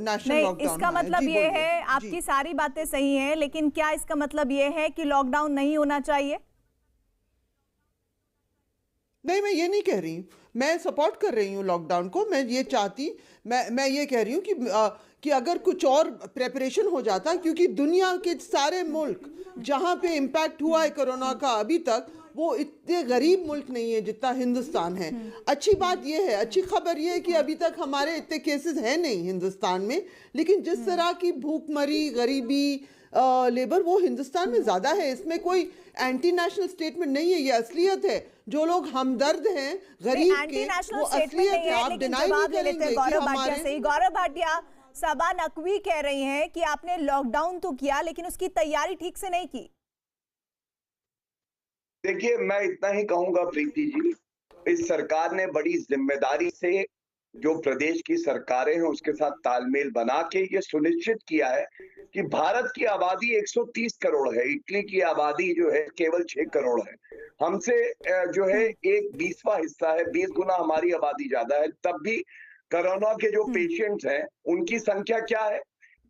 National नहीं, lockdown इसका मतलब ये है, आपकी सारी बातें सही हैं, लेकिन क्या इसका मतलब ये है कि लॉकडाउन नहीं होना चाहिए? नहीं, मैं ये नहीं कह रही हूँ, मैं सपोर्ट कर रही हूँ लॉकडाउन को। मैं ये चाहती, मैं ये कह रही हूँ कि अगर कुछ और प्रेपरेशन हो जाता, क्योंकि दुनिया के सारे मुल्क जहाँ पे इम्पैक्ट हुआ है कोरोना का अभी तक, वो इतने गरीब मुल्क नहीं है जितना हिंदुस्तान है। अच्छी बात यह है, अच्छी खबर यह है कि अभी तक हमारे इतने केसेस हैं नहीं हिंदुस्तान में, लेकिन जिस तरह की भूखमरी, गरीबी, लेबर, वो हिंदुस्तान में ज़्यादा है। इसमें कोई एंटी नेशनल स्टेटमेंट नहीं है, ये असलियत है। जो लोग हमदर्द हैं गरीब के, वो असलियत है। आप डिनाई नहीं करेंगे कि हमारे। गौरव भाटिया, सबा नकवी कह रही हैं कि आपने लॉकडाउन तो किया लेकिन उसकी तैयारी ठीक से नहीं की। देखिए, मैं इतना ही कहूंगा प्रीति जी, इस सरकार ने बड़ी जिम्मेदारी से जो प्रदेश की सरकारें हैं उसके साथ तालमेल बना के ये सुनिश्चित किया है कि भारत की आबादी 130 करोड़ है, इटली की आबादी जो है केवल 6 करोड़ है। हमसे जो है एक 20वां हिस्सा है, 20 गुना हमारी आबादी ज्यादा है। तब भी कोरोना के जो पेशेंट्स हैं उनकी संख्या क्या है,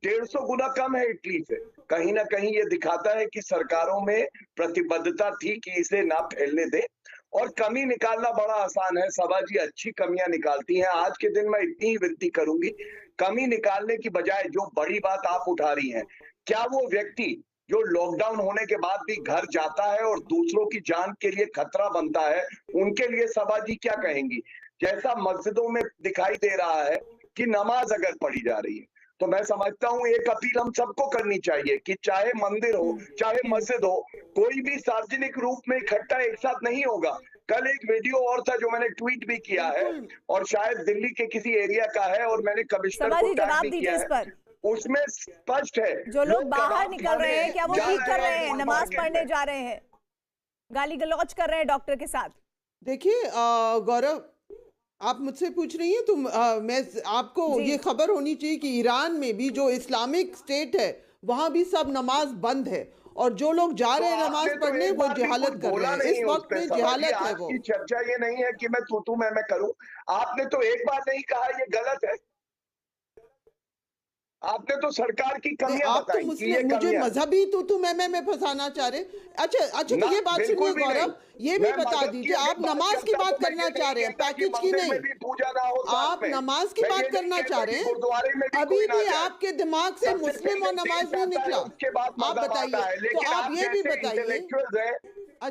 150 गुना कम है इटली से। कहीं ना कहीं ये दिखाता है कि सरकारों में प्रतिबद्धता थी कि इसे ना फैलने दे, और कमी निकालना बड़ा आसान है। सभा जी अच्छी कमियां निकालती हैं। आज के दिन मैं इतनी ही विनती करूंगी, कमी निकालने की बजाय जो बड़ी बात आप उठा रही हैं, क्या वो व्यक्ति जो लॉकडाउन होने के बाद भी घर जाता है और दूसरों की जान के लिए खतरा बनता है, उनके लिए सभा जी क्या कहेंगी? जैसा मस्जिदों में दिखाई दे रहा है कि नमाज अगर पढ़ी जा रही है, तो मैं समझता हूं एक अपील हम सबको करनी चाहिए कि चाहे मंदिर हो चाहे मस्जिद हो, कोई भी सार्वजनिक रूप में इकट्ठा एक साथ नहीं होगा। कल एक वीडियो और था जो मैंने ट्वीट भी किया है, और शायद दिल्ली के किसी एरिया का है, और मैंने कमिश्नर को टैग भी किया है। उसमें स्पष्ट है जो लोग बाहर निकल रहे हैं, क्या वो ठीक कर रहे हैं? नमाज पढ़ने जा रहे हैं, गाली गलौज कर रहे हैं डॉक्टर के साथ। देखिए गौरव, आप मुझसे पूछ रही हैं तो मैं आपको ये खबर होनी चाहिए कि ईरान में भी जो इस्लामिक स्टेट है वहां भी सब नमाज बंद है, और जो लोग जा रहे हैं नमाज पढ़ने वो जहालत कर रहे हैं। इस वक्त में जहालत है। वो चर्चा ये नहीं है कि मैं तू मैं करूं। आपने तो एक बार नहीं कहा ये गलत है, आपने तो सरकार की कमियां बताई कि ये मुझे मजहबी तू मैं फंसाना चाह रहे। अच्छा तो ये बात सुनिए गौरव, ये भी बता दीजिए, आप नमाज की बात करना चाह रहे हैं, पैकेज की नहीं। आप नमाज की बात करना चाह रहे हैं, अभी भी आपके दिमाग से मुस्लिम और नमाज नहीं निकला। आप बताइए, तो आप ये भी बताइए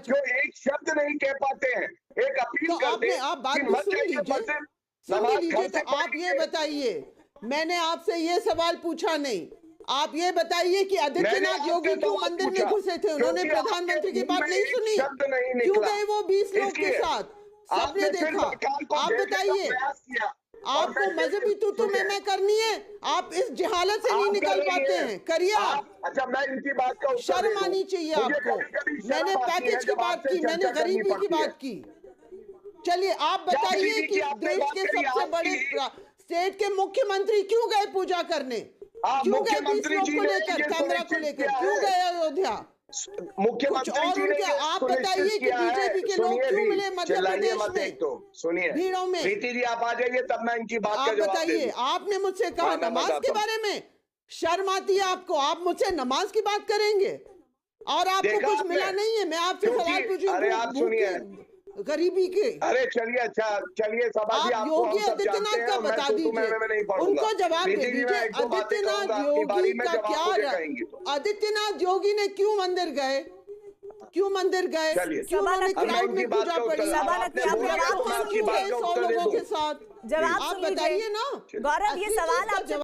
जो एक शब्द नहीं कह पाते हैं, एक अपील करते हैं। आप बात सुन लीजिए, तो आप ये बताइए, मैंने आपसे ये सवाल पूछा नहीं, आप ये बताइए कि आदित्यनाथ योगी क्यों मंदिर में घुसे थे? उन्होंने प्रधानमंत्री की बात नहीं सुनी, क्यों गए वो 20 लोग के साथ? सबने देखा। आप बताइए, आपको मजहबी तू मैं करनी है? आप इस जहालत से नहीं निकल पाते हैं, करिए आप। अच्छा, मैं इनकी बात का शर्म आनी चाहिए आपको। मैंने पैकेज की बात की, मैंने गरीबी की बात की। चलिए आप बताइए कि देश के सबसे बड़े स्टेट के मुख्यमंत्री क्यों गए पूजा करने? क्यों गए 20 लोग को लेकर, कैमरा को लेकर? क्यों गए अयोध्या? मुख्यमंत्री और उनके आप बताइए कि बीजेपी के लोग क्यों मिले मध्य प्रदेश में सुनिए भीड़ों में? प्रीति जी आप आ जाइए, तब मैं इनकी बात का जवाब बताइए। आपने मुझसे कहा नमाज के बारे में, शर्म आती है आपको? आप मुझसे नमाज की बात करेंगे और आपको कुछ मिला नहीं है। मैं आपसे सवाल पूछूं गरीबी के। अरे चलिए, अच्छा चलिए सभा जी, आप योगी आदित्यनाथ का बता दीजिए, उनको जवाब दे दीजिए। आदित्यनाथ योगी का क्या, आदित्यनाथ योगी ने क्यों मंदिर गए? क्यों मंदिर गए? क्यों उन्होंने क्राउड में पूजा पड़ी? 100 लोगों के साथ? जवाब आप बताइए ना गौरव, ये सवाल आप